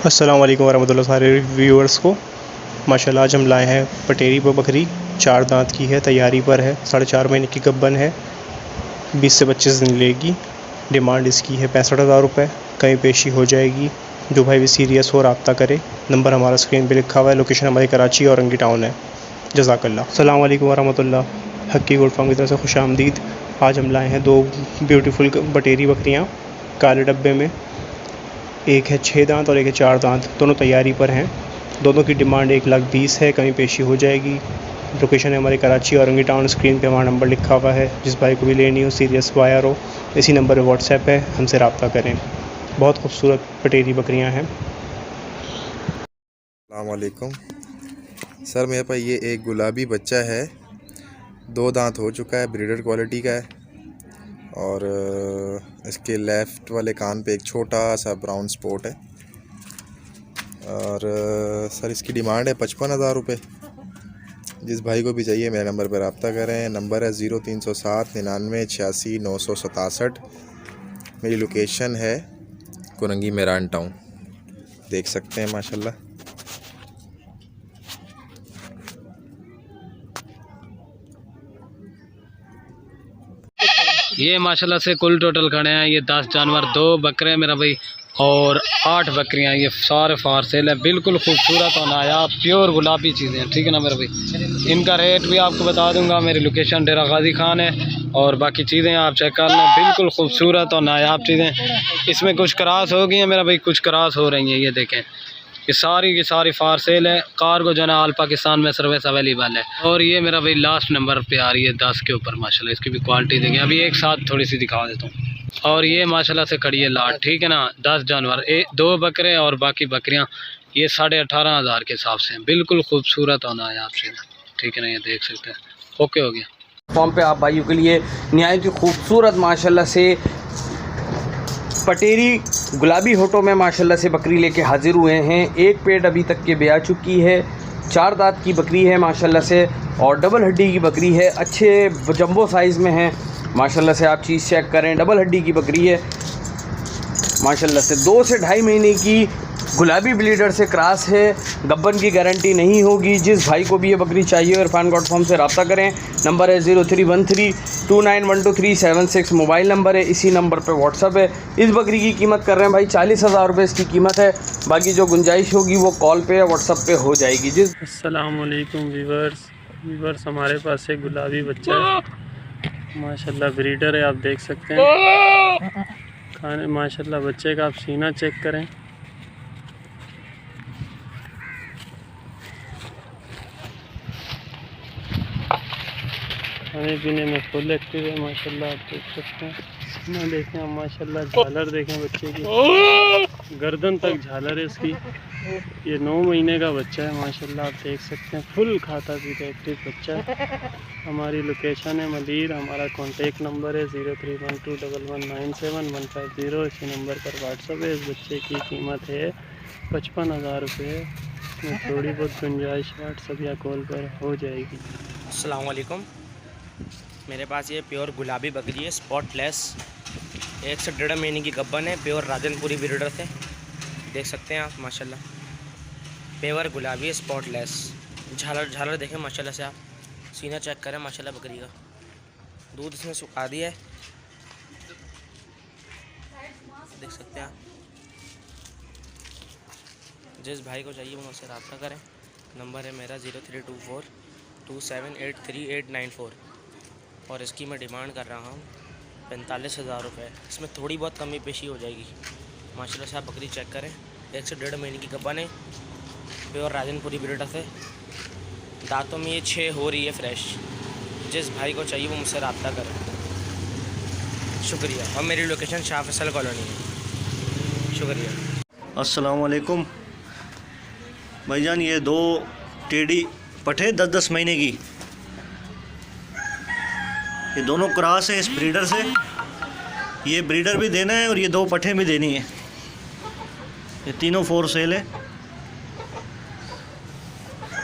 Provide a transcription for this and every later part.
अस्सलाम वालेकुम वरहमतुल्लाह सारे व्यूअर्स को। माशाल्लाह आज हम लाए हैं पटेरी बकरी, 4 दांत की है, तैयारी पर है, 4.5 महीने की गब्बन है, 20 से 25 दिन लेगी। डिमांड इसकी है 65,000 रुपये, कहीं पेशी हो जाएगी। जो भाई भी सीरियस हो रब्ता करे। नंबर हमारा स्क्रीन पे लिखा हुआ है। लोकेशन हमारी कराची और रंगी टाउन है। जज़ाकल्लाह। अस्सलाम वालेकुम वरहमतुल्लाह। हक्की गोल्ड फार्म की तरफ से खुशामदीद। आज हम लाए हैं 2 ब्यूटीफुल बटेरी बकरियाँ काले डब्बे में। एक है 6 दांत और एक है 4 दांत, दोनों तैयारी पर हैं। दोनों की डिमांड 1,20,000 है, कहीं पेशी हो जाएगी। लोकेशन है हमारी कराची और रंगी टाउन। स्क्रीन पे हमारा नंबर लिखा हुआ है। जिस भाई को भी लेनी हो, सीरियस वायर हो, इसी नंबर पे व्हाट्सएप है, हमसे रब्ता करें। बहुत खूबसूरत पटेरी बकरियां हैं। अस्सलाम वालेकुम सर, मेरे पास ये एक गुलाबी बच्चा है, 2 दांत हो चुका है, ब्रीडर क्वालिटी का है। और इसके लेफ़्ट वाले कान पे एक छोटा सा ब्राउन स्पॉट है। और सर इसकी डिमांड है 55,000 रुपये। जिस भाई को भी चाहिए मेरे नंबर पर रब्ता करें। नंबर है 0307 99 86 967। मेरी लोकेशन है कुरंगी मेरान टाउन, देख सकते हैं माशाल्लाह। ये माशाल्लाह से कुल टोटल खड़े हैं ये 10 जानवर, 2 बकरे मेरा भाई और 8 बकरियां। ये सारे फार सेल है, बिल्कुल खूबसूरत और नायाब प्योर गुलाबी चीज़ें हैं, ठीक है ना मेरा भाई। इनका रेट भी आपको बता दूंगा। मेरी लोकेशन डेरा गाजी खान है और बाकी चीज़ें आप चेक कर लें। बिल्कुल खूबसूरत और नायाब चीज़ें। इसमें कुछ क्रॉस हो गई हैं मेरा भाई, कुछ क्रॉस हो रही हैं। ये देखें, ये सारी की सारी फार सेल है। कार्गो जो है ऑल पाकिस्तान में सर्विस अवेलेबल है। और ये मेरा भाई लास्ट नंबर पे आ रही है 10 के ऊपर। माशाल्लाह इसकी भी क्वालिटी देखें। अभी एक साथ थोड़ी सी दिखा देता हूँ। और ये माशाल्लाह से खड़ी है लाट, ठीक है ना। 10 जानवर, 2 बकरे और बाकी बकरियाँ ये 18,500 के हिसाब से हैं। बिल्कुल खूबसूरत होना है आपसे, ठीक है ना। ये देख सकते हैं, ओके हो गया। फॉर्म पे आप भाइयों के लिए निहायत ही खूबसूरत माशाल्लाह से पटेरी गुलाबी होटो में माशाल्लाह से बकरी लेके हाजिर हुए हैं। एक पेट अभी तक के ब्याह चुकी है, 4 दांत की बकरी है माशाल्लाह से, और डबल हड्डी की बकरी है। अच्छे जंबो साइज़ में है माशाल्लाह से। आप चीज़ चेक करें, डबल हड्डी की बकरी है माशाल्लाह से। 2 से 2.5 महीने की गुलाबी ब्लीडर से क्रॉस है। गब्बन की गारंटी नहीं होगी। जिस भाई को भी ये बकरी चाहिए इरफान गॉड फार्म से रब्ता करें। नंबर है 0313291236। मोबाइल नंबर है, इसी नंबर पे व्हाट्सअप है। इस बकरी की कीमत कर रहे हैं भाई 40,000 रुपये इसकी कीमत है। बाकी जो गुंजाइश होगी वो कॉल पे या व्हाट्सअप पे हो जाएगी। अस्सलाम वालेकुम वीवर्स, हमारे पास एक गुलाबी बच्चा है माशाल्लाह, ब्रीडर है, आप देख सकते हैं। खाने माशाल्लाह बच्चे का आप सीना चेक करें। खाने पीने में फुल एक्टिव है माशाल्लाह, आप देख सकते हैं। ना देखें आप माशाल्लाह, झालर देखें बच्चे की, गर्दन तक झालर है इसकी। ये 9 महीने का बच्चा है माशाल्लाह, आप देख सकते हैं। फुल खाता पीता एक्टिव बच्चा है। हमारी लोकेशन है मदीर। हमारा कॉन्टेक्ट नंबर है 03121197 इसी नंबर पर व्हाट्सअप है। इस बच्चे की कीमत है 55,000 रुपये। इसमें थोड़ी बहुत गुंजाइश व्हाट्सअप या कॉल पर हो जाएगी। अस्सलाम वालेकुम। मेरे पास ये प्योर गुलाबी बकरी है, स्पॉटलेस, 1 से 1.5 महीने की गब्बन है, प्योर राजनपुरी ब्रीडर से, देख सकते हैं आप माशाल्लाह। प्योर गुलाबी है, स्पॉटलेस, झालर देखें माशाल्लाह से। आप सीना चेक करें माशाल्लाह बकरी का। दूध इसमें सुखा दिया है, देख सकते हैं आप। जिस भाई को चाहिए वो मुझसे रब्ता करें। नंबर है मेरा 03242783 और इसकी मैं डिमांड कर रहा हूँ 45,000 रुपये। इसमें थोड़ी बहुत कमी पेशी हो जाएगी माशाल्लाह से। आप बकरी चेक करें, 1 से 1.5 महीने की गब्बन है, प्योर राजनपुरी ब्रीडर से। दांतों में ये 6 हो रही है फ्रेश। जिस भाई को चाहिए वो मुझसे रब्ता करें। शुक्रिया। और मेरी लोकेशन शाह फैसल कॉलोनी है। शुक्रिया। अस्सलाम वालेकुम भाईजान, ये 2 टेढ़ी पठे 10-10 महीने की, ये दोनों क्रॉस है इस ब्रीडर से। ये ब्रीडर भी देना है और ये 2 पठे भी देनी है। ये तीनों 4 सेल है।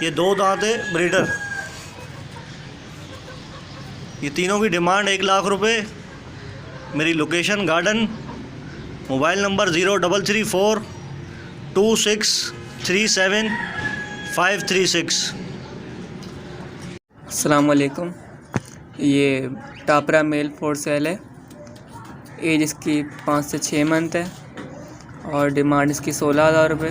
ये 2 दांत है ब्रीडर। ये तीनों की डिमांड 1,00,000 रुपये। मेरी लोकेशन गार्डन। मोबाइल नंबर 0334 2637 अस्सलाम वालेकुम। ये टापरा मेल फॉर सेल है। एज इसकी 5 से 6 मंथ है और डिमांड इसकी 16,000 रुपये।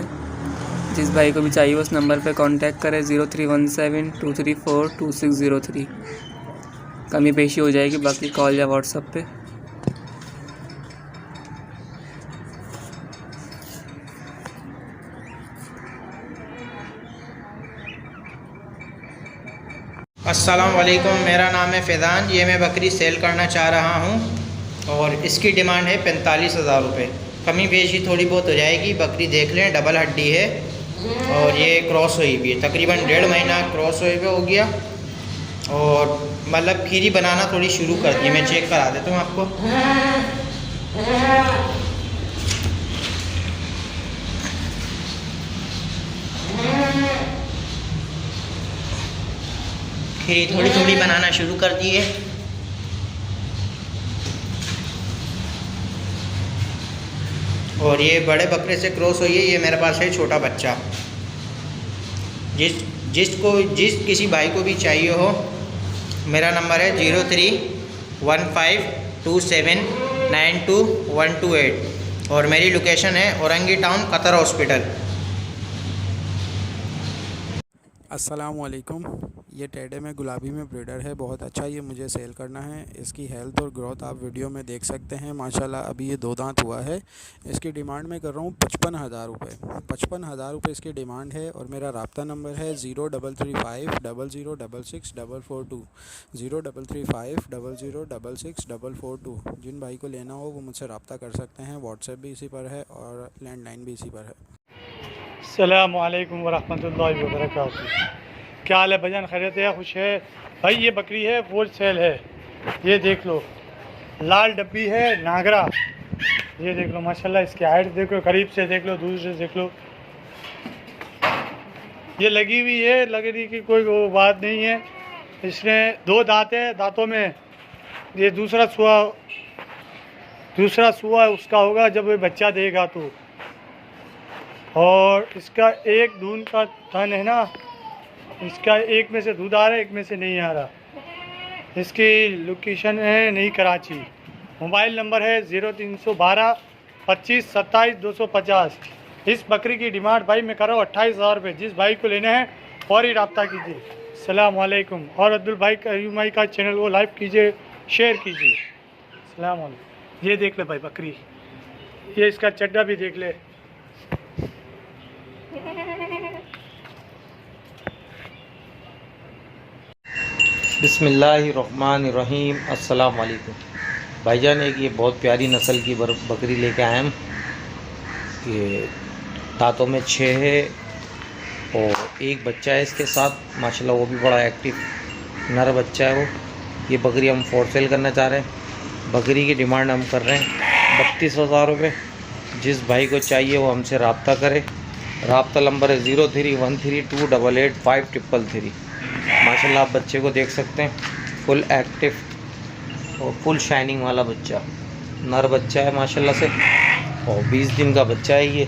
जिस भाई को भी चाहिए उस नंबर पे कांटेक्ट करें 0317-234-2603। कमी पेशी हो जाएगी, बाकी कॉल या व्हाट्सएप पे। अस्सलाम वालेकुम, मेरा नाम है फ़ैज़ान। ये मैं बकरी सेल करना चाह रहा हूँ और इसकी डिमांड है 45,000 रुपये। कमी पेशी थोड़ी बहुत हो जाएगी। बकरी देख लें, डबल हड्डी है और ये क्रॉस हुई भी है। तकरीबन 1.5 महीना क्रॉस हुए पे हो गया और मतलब खीरी बनाना थोड़ी शुरू कर दी। मैं चेक करा देता हूँ आपको। खीरी थोड़ी थोड़ी बनाना शुरू कर दी है। और ये बड़े बकरे से क्रॉस हुई है। ये मेरे पास है छोटा बच्चा। जिस किसी भाई को भी चाहिए हो, मेरा नंबर है 031527922128 और मेरी लोकेशन है औरंगी टाउन, कतर हॉस्पिटल। अस्सलाम वालेकुम। ये टेढ़े में गुलाबी में ब्रीडर है, बहुत अच्छा ये मुझे सेल करना है। इसकी हेल्थ और ग्रोथ आप वीडियो में देख सकते हैं। माशाल्लाह अभी ये 2 दांत हुआ है। इसकी डिमांड मैं कर रहा हूँ 55,000 रुपये। 55,000 रुपये इसकी डिमांड है और मेरा रब्ता नंबर है 033500664442 033500664442। जिन भाई को लेना हो वो मुझसे रब्ता कर सकते हैं। व्हाट्सएप भी इसी पर है और लैंडलाइन भी इसी पर है। अस्सलामुअलैकुम वरहमतुल्लाहि वबरकातुहू। क्या हाल है भजन, खैरियत है, खुश है भाई। ये बकरी है, फुल सेल है। ये देख लो, लाल डब्बी है, नागरा। ये देख लो माशाल्लाह, इसकी हाइट देखो, करीब से देख लो, दूर से देख लो। ये लगी हुई है, लगने की कोई वो बात नहीं है। इसमें 2 दांत है, दांतों में ये दूसरा सुआ उसका होगा जब वो बच्चा देगा तो। और इसका एक दून का थन है ना, इसका एक में से दूध आ रहा है, एक में से नहीं आ रहा। इसकी लोकेशन है नई कराची। मोबाइल नंबर है 0312 25 27 250। इस बकरी की डिमांड भाई मैं कर रहा हूँ 28,000 रुपये। जिस भाई को लेना है फौरी रब्ता कीजिए। अस्सलाम वालेकुम। और अब्दुल भाई का यूमाई का चैनल वो लाइव कीजिए, शेयर कीजिए। अस्सलाम वालेकुम। ये देख ले भाई बकरी, ये इसका चड्डा भी देख ले। बिस्मिल्लाहिर्रहमानिर्रहीम। अस्सलाम वालेकुम भाईजान। एक ये बहुत प्यारी नस्ल की बकरी लेके आए हम। ये दांतों में 6 है और एक बच्चा है इसके साथ, माशाल्लाह वो भी बड़ा एक्टिव नर बच्चा है वो। ये बकरी हम फॉर सेल करना चाह रहे हैं। बकरी की डिमांड हम कर रहे हैं 32,000 रुपये। जिस भाई को चाहिए वो हमसे रब्ता करे। रब्ता नंबर है 0313288533। माशाल्लाह आप बच्चे को देख सकते हैं, फुल एक्टिव और फुल शाइनिंग वाला बच्चा, नर बच्चा है माशाल्लाह से। और 20 दिन का बच्चा है ये।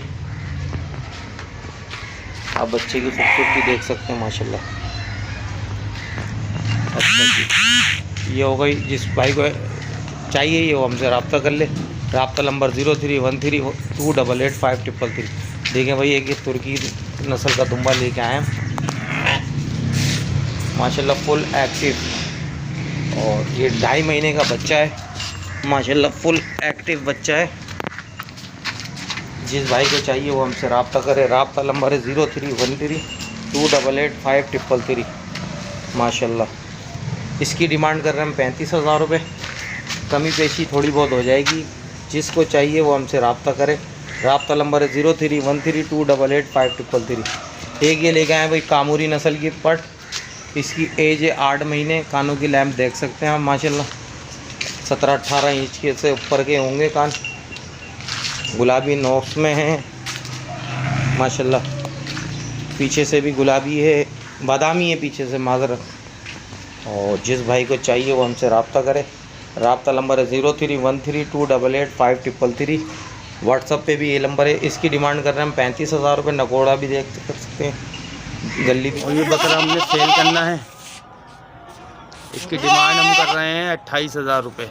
आप बच्चे की खूबसूरती देख सकते हैं माशाल्लाह। अच्छा जी, ये हो गई। जिस भाई को चाहिए ये वो हमसे रब्ता कर ले। रब्ता नंबर 0313288533। देखें भाई, एक ये तुर्की नस्ल का दुम्बा लेके आए हैं माशाल्लाह, फुल एक्टिव। और ये 2.5 महीने का बच्चा है माशाल्लाह, फुल एक्टिव बच्चा है। जिस भाई को चाहिए वो हमसे रब्ता करे। रब्ता नंबर है 0313288533। माशाल्लाह इसकी डिमांड कर रहे हैं हम 35,000 रुपये। कमी पेशी थोड़ी बहुत हो जाएगी। जिसको चाहिए वो हमसे रब्ता करे। रब्ता नंबर है 0313288533। एक ये लेके आए भाई कामूरी नस्ल की पट। इसकी एज है 8 महीने। कानों की लैम्प देख सकते हैं आप माशाल्लाह, 17-18 इंच के से ऊपर के होंगे कान। गुलाबी नोक्स में हैं माशाल्लाह। पीछे से भी गुलाबी है, बादामी है पीछे से, माजरत। और जिस भाई को चाहिए वो हमसे रब्ता करे। रब्ता नंबर है 0313288533। व्हाट्सअप पे भी ये नंबर है। इसकी डिमांड कर रहे हैं हम 35,000 रुपये। नकोड़ा भी देख कर सकते हैं, गली भी। और ये बकरा हमने सेल करना है, इसकी डिमांड हम कर रहे हैं 28,000 रुपये।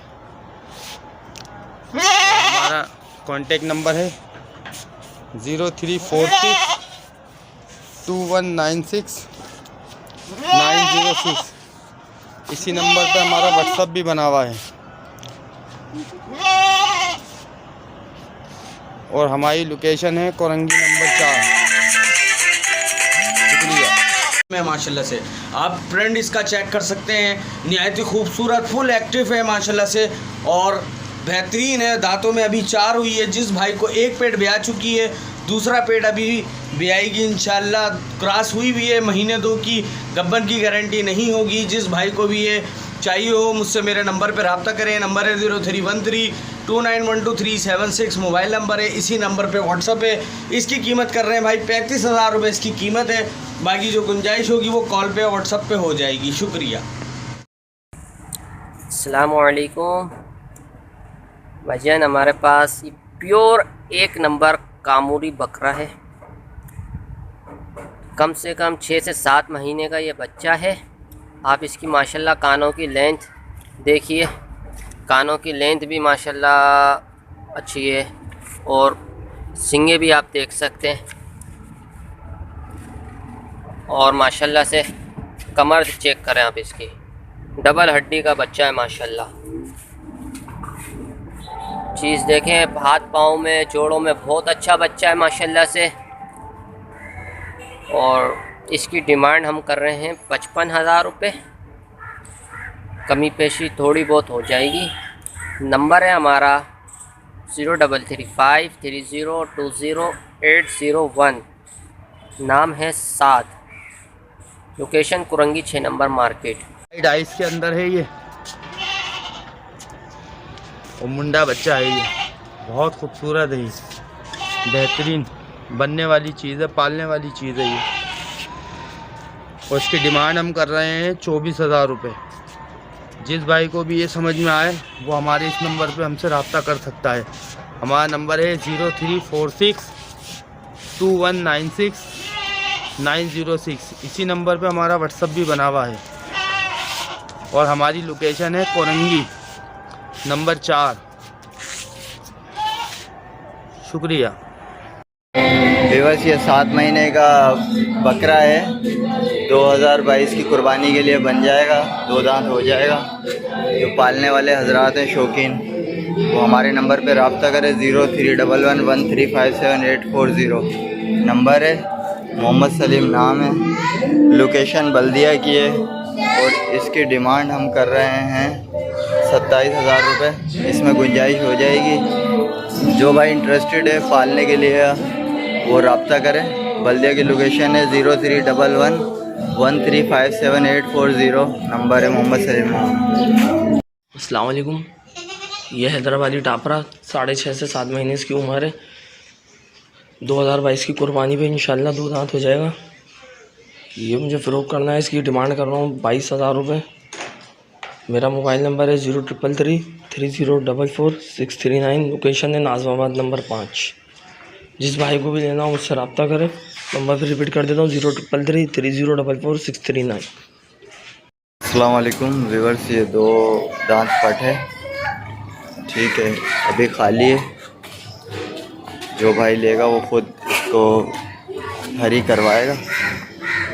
हमारा कॉन्टेक्ट नंबर है 0346 2196 906। इसी नंबर पे हमारा व्हाट्सअप भी बना हुआ है और हमारी लोकेशन है कोरंगी नंबर 4। शुक्रिया। में माशाल्लाह से आप प्रिंट इसका चेक कर सकते हैं, निहायत ही खूबसूरत फुल एक्टिव है माशाल्लाह से और बेहतरीन है। दांतों में अभी 4 हुई है। जिस भाई को एक पेट ब्याह चुकी है, दूसरा पेट अभी ब्याएगी इंशाल्लाह। क्रॉस हुई भी है, महीने 2 की गब्बन की गारंटी नहीं होगी। जिस भाई को भी ये चाहिए हो मुझसे मेरे नंबर पर रब्ता करें। नंबर है 0313291236 मोबाइल नंबर है। इसी नंबर पे व्हाट्सअप है। इसकी कीमत कर रहे हैं भाई 35,000 रुपये इसकी कीमत है। बाकी जो गुंजाइश होगी वो कॉल पे व्हाट्सअप पे हो जाएगी। शुक्रिया। अस्सलाम वालेकुम भाईजान, हमारे पास ये प्योर 1 नंबर कामूरी बकरा है। कम से कम 6 से 7 महीने का ये बच्चा है। आप इसकी माशाल्लाह कानों की लेंथ देखिए, कानों की लेंथ भी माशाल्लाह अच्छी है और सींगे भी आप देख सकते हैं और माशाल्लाह से कमर चेक करें आप इसकी, डबल हड्डी का बच्चा है माशाल्लाह। चीज़ देखें, हाथ पाँव में जोड़ों में बहुत अच्छा बच्चा है माशाल्लाह से। और इसकी डिमांड हम कर रहे हैं 55,000 रुपये। कमी पेशी थोड़ी बहुत हो जाएगी। नंबर है हमारा 0353020801। नाम है Saad, location Korangi 6 number market. डाइस के अंदर है ये और मुंडा बच्चा है। ये बहुत खूबसूरत है, ये बेहतरीन बनने वाली चीज़ है, पालने वाली चीज़ है ये। और इसकी डिमांड हम कर रहे हैं 24,000 रुपये। जिस भाई को भी ये समझ में आए वो हमारे इस नंबर पे हमसे रब्ता कर सकता है। हमारा नंबर है 0346 2196 906। इसी नंबर पे हमारा व्हाट्सअप भी बना हुआ है और हमारी लोकेशन है कोरंगी नंबर 4। शुक्रिया। व्यूअर्स, ये 7 महीने का बकरा है, 2022 की कुर्बानी के लिए बन जाएगा, 2 दांत हो जाएगा। जो पालने वाले हजरात हैं शौकीन, वो हमारे नंबर पे रब्ता करें। 0311135780 नंबर है। मोहम्मद सलीम नाम है, लोकेशन बल्दिया की है और इसकी डिमांड हम कर रहे हैं 27,000 रुपये। इसमें गुंजाइश हो जाएगी। जो भाई इंटरेस्टेड है पालने के लिए वो रब्ता करें। बल्दिया की लोकेशन है 0311135780 नंबर है। मोहम्मद सलीम नाम। अस्सलाम वालेकुम। यह हैदराबादी टापरा 6.5 से 7 महीने इसकी उम्र है। 2022 की कुर्बानी पे इंशाल्लाह 2 दांत हो जाएगा। ये मुझे फ़रोख्त करना है। इसकी डिमांड कर रहा हूँ 22,000 रुपये। मेरा मोबाइल नंबर है 0333044639। लोकेशन है नाज़माबाद नंबर 5। जिस भाई को भी लेना हो मुझसे रब्ता करें। नंबर फिर रिपीट कर देता हूँ 0333044639। अस्सलाम वालेकुम व्यूअर्स, ये 2 दांत पट है, ठीक है, अभी खाली है। जो भाई लेगा वो खुद इसको हरी करवाएगा।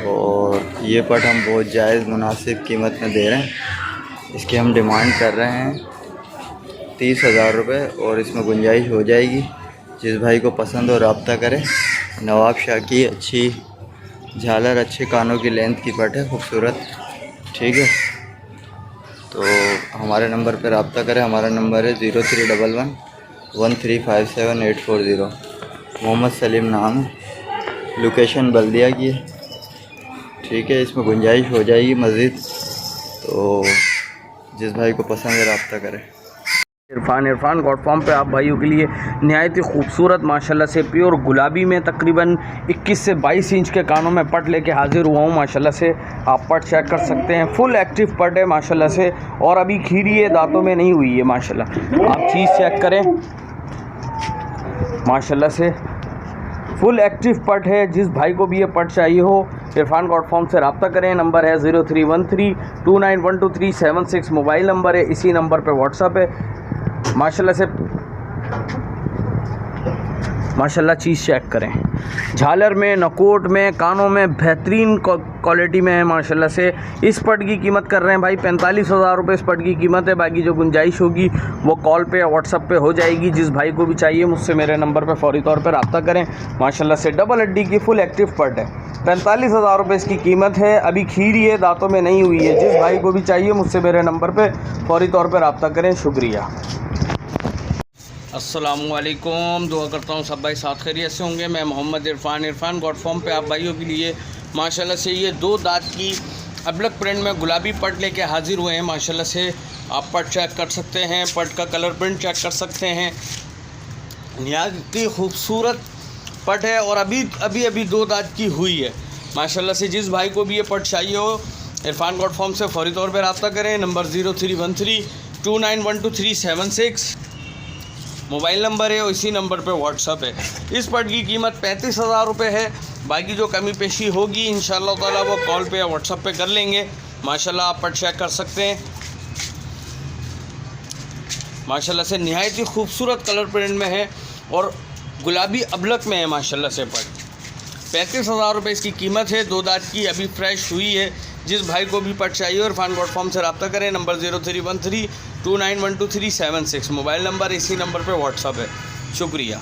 और ये पट हम बहुत जायज़ मुनासिब कीमत में दे रहे हैं। इसकी हम डिमांड कर रहे हैं 30,000 रुपये और इसमें गुंजाइश हो जाएगी। जिस भाई को पसंद हो रब्ता करें। नवाब शाह की अच्छी झालर, अच्छे कानों की लेंथ की पट है, खूबसूरत, ठीक है। तो हमारे नंबर पर रब्ता करें। हमारा नंबर है 0311135780। मोहम्मद सलीम नाम है, लोकेशन बल्दिया की है, ठीक है। इसमें गुंजाइश हो जाएगी मज़ीद। तो जिस भाई को पसंद है रब्ता करें। इरफान गॉड फार्म पे आप भाइयों के लिए नहायत ही खूबसूरत माशाल्लाह से प्योर गुलाबी में तकरीबन 21 से 22 इंच के कानों में पट लेके हाजिर हुआ हूँ माशाल्लाह से। आप पट चेक कर सकते हैं, फुल एक्टिव पट है माशाल्लाह से और अभी खीरी है, दांतों में नहीं हुई है माशाल्लाह। आप चीज़ चेक करें, माशाल्लाह से फुल एक्टिव पट है। जिस भाई को भी ये पट चाहिए हो इरफान गॉड फार्म से रब्ता करें। नंबर है 0313291236 मोबाइल नंबर है, इसी नंबर पे व्हाट्सअप है। माशाल्लाह चीज़ चेक करें, झालर में, नकोट में, कानों में बेहतरीन क्वालिटी में है माशाल्लाह से। इस पट की कीमत कर रहे हैं भाई 45,000 रुपये इस पट की कीमत है। बाकी जो गुंजाइश होगी वो कॉल पे व्हाट्सअप पे हो जाएगी। जिस भाई को भी चाहिए मुझसे मेरे नंबर पे फौरी तौर पे रब्ता करें। माशाल्लाह से डबल हड्डी की फुल एक्टिव पट है, 45,000 रुपये इसकी कीमत है। अभी खीरी है, दांतों में नहीं हुई है। जिस भाई को भी चाहिए मुझसे मेरे नंबर पर फौरी तौर पर रब्ता करें। शुक्रिया। अस्सलामुअलैकुम, दुआ करता हूँ सब भाई साथ खैरियत से होंगे। मैं मोहम्मद इरफान गॉड फार्म पे आप भाइयों के लिए माशाल्लाह से ये 2 दांत की अबलक प्रिंट में गुलाबी पट लेके हाजिर हुए हैं। माशाल्लाह से आप पट चेक कर सकते हैं, पट का कलर प्रिंट चेक कर सकते हैं। निहायत ही खूबसूरत पट है और अभी 2 दांत की हुई है माशाल्लाह से। जिस भाई को भी ये पट चाहिए हो इरफान गॉड फार्म से फौरी तौर पर रब्ता करें। नंबर 0313291236 मोबाइल नंबर है और इसी नंबर पे व्हाट्सअप है। इस पट की कीमत 35,000 रुपये है। बाकी जो कमी पेशी होगी इंशाअल्लाह ताला वो कॉल पे या व्हाट्सअप पे कर लेंगे। माशाल्लाह आप पट चेक कर सकते हैं। माशाल्लाह से निहायत ही खूबसूरत कलर प्रिंट में है और गुलाबी अबलक में है माशाल्लाह से पट। 35,000 रुपये इसकी कीमत है। 2 दांत की अभी फ्रेश हुई है। जिस भाई को भी पट चाहिए इरफान गॉड फार्म से रब्ता करें। नंबर 0313291236 मोबाइल नंबर, इसी नंबर पे व्हाट्सअप है। शुक्रिया।